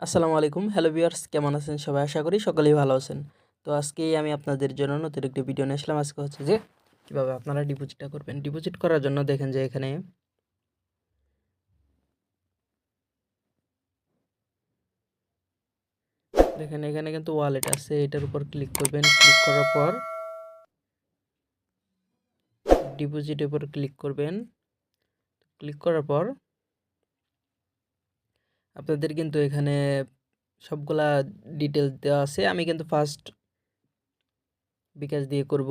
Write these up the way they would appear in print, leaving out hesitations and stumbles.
আসসালামু আলাইকুম। Hello viewers, কেমন আছেন সবাই? আশা করি সকলেই ভালো আছেন। তো আজকেই আমি আপনাদের জন্য নতুন একটি ভিডিও নিয়ে আসলাম। আজকে হচ্ছে যে কীভাবে আপনারা ডিপোজিটটা করবেন। ডিপোজিট করার জন্য দেখেন যে এখানে এখানে কিন্তু ওয়ালেট আছে, এটার উপর ক্লিক করবেন। ক্লিক করার পর ডিপোজিটের উপর ক্লিক করবেন। ক্লিক করার পর আপনাদের কিন্তু এখানে সবগুলা ডিটেলস দেওয়া আছে। আমি কিন্তু ফার্স্ট বিকাশ দিয়ে করব।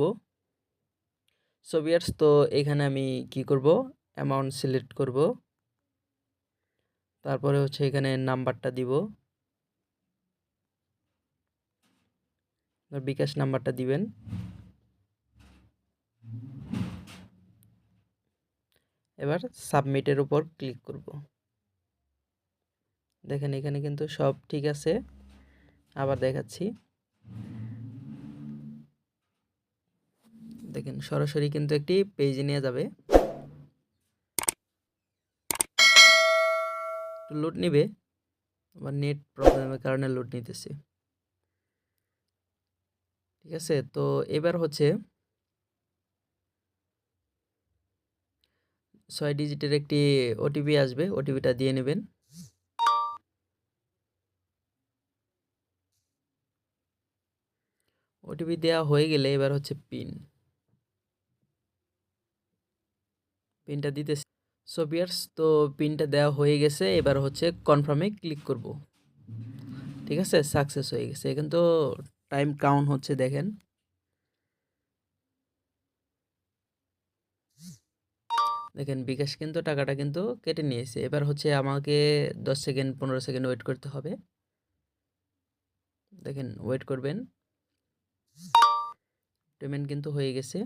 সো ভিউয়ার্স, তো এখানে আমি কি করব, অ্যামাউন্ট সিলেক্ট করব। তারপরে হচ্ছে এখানে নাম্বারটা দিব, বিকাশ নাম্বারটা দিবেন। এবার সাবমিটের উপর ক্লিক করব। দেখেন এখানে কিন্তু সব ঠিক আছে। আবার দেখাচ্ছি, দেখেন সরাসরি কিন্তু একটি পেজে নিয়ে যাবে। লোড নিবে, আবার নেট প্রবলেমের কারণে লোড নিতেছে। ঠিক আছে, তো এবার হচ্ছে 6 ডিজিটের একটি ওটিপি আসবে, ওটিপিটা দিয়ে নেবেন। ওটিপি দেওয়া হয়ে গেলে এবার হচ্ছে পিনটা দিতেছে। সো ভিউয়ার্স, তো পিনটা দেওয়া হয়ে গেছে। এবার হচ্ছে কনফার্মে ক্লিক করব। ঠিক আছে, সাকসেস হয়ে গেছে। কিন্তু টাইম কাউন্ট হচ্ছে, দেখেন বিকাশ কিন্তু টাকাটা কিন্তু কেটে নিয়েছে। এবার হচ্ছে আমাকে 10 সেকেন্ড 15 সেকেন্ড ওয়েট করতে হবে। দেখেন ওয়েট করবেন, পেমেন্ট কিন্তু হয়ে গেছে।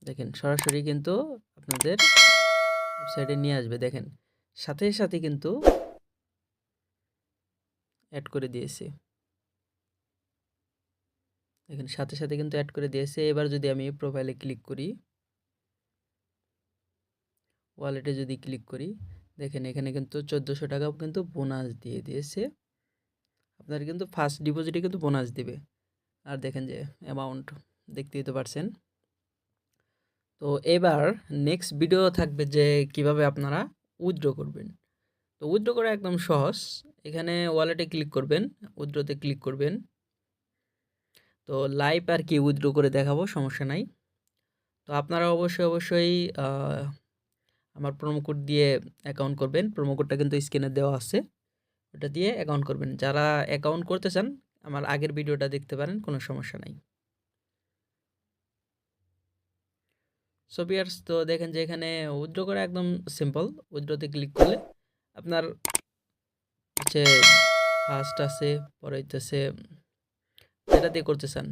দেখেন সরাসরি কিন্তু আপনাদের ওয়েবসাইটে নিয়ে আসবে। দেখেন সাথে সাথে কিন্তু অ্যাড করে দিয়েছে। দেখেন সাথে সাথে কিন্তু অ্যাড করে দিয়েছে। এবার যদি আমি প্রোফাইলে ক্লিক করি, ওয়ালেটে যদি ক্লিক করি, দেখেন এখানে কিন্তু 1400 টাকাও কিন্তু বোনাস দিয়ে দিয়েছে। আপনার কিন্তু ফার্স্ট ডিপোজিটে কিন্তু বোনাস দিবে। আর দেখেন যে অ্যামাউন্ট দেখতেই তো পারছেন। তো এবার নেক্সট ভিডিও থাকবে যে কিভাবে আপনারা উইথড্র করবেন। তো উইথড্র করা একদম সহজ। এখানে ওয়ালেটে ক্লিক করবেন, উইথড্রতে ক্লিক করবেন। তো লাইভ আর কি উইথড্র করে দেখাবো, সমস্যা নাই। তো আপনারা অবশ্যই আমার প্রোমো কোড দিয়ে অ্যাকাউন্ট করবেন। প্রোমো কোডটা কিন্তু স্ক্রিনে দেওয়া আছে, ওটা দিয়ে অ্যাকাউন্ট করবেন। যারা অ্যাকাউন্ট করতে চান আমার আগের ভিডিওটা দেখতে পারেন, কোনো সমস্যা নাই। সো ভিউয়ার্স, তো দেখেন যে এখানে উইথড্র করা একদম সিম্পল। উইথড্রতে ক্লিক করলে আপনার হচ্ছে ফার্স্ট আছে, পরে হইতেছে যেটা দিয়ে করতে চান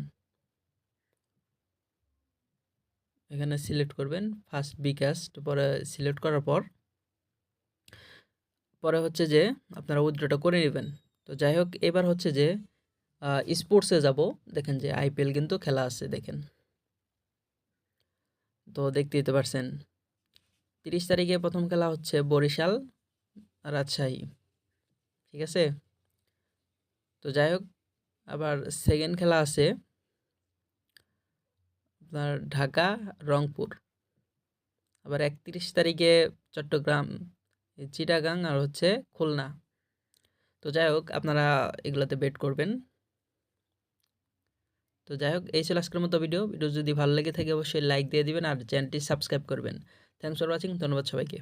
এখানে সিলেক্ট করবেন। ফার্স্ট বিকাশ, পরে সিলেক্ট করার পরে হচ্ছে যে আপনারা উইথড্রটা করে নেবেন। তো যাই হোক, এবার হচ্ছে যে স্পোর্টসে যাব। দেখেন যে আইপিএল কিন্তু খেলা আছে, দেখেন তো দেখতেই তো পারছেন। 30 তারিখে প্রথম খেলা হচ্ছে বরিশাল রাজশাহী। ঠিক আছে, তো যাই হোক, আবার সেকেন্ড খেলা আছে আপনার ঢাকা রংপুর। আবার 31 তারিখে চট্টগ্রাম, চিটাগাং আর হচ্ছে খুলনা। তো যাই হোক, আপনারা এগুলোতে বেট করবেন। তো যাই হোক, এই ছিল আজকের মতো ভিডিও যদি ভালো লেগে থাকে অবশ্যই লাইক দিয়ে দিবেন আর চ্যানেলটি সাবস্ক্রাইব করবেন। থ্যাংকস ফর ওয়াচিং, ধন্যবাদ সবাইকে।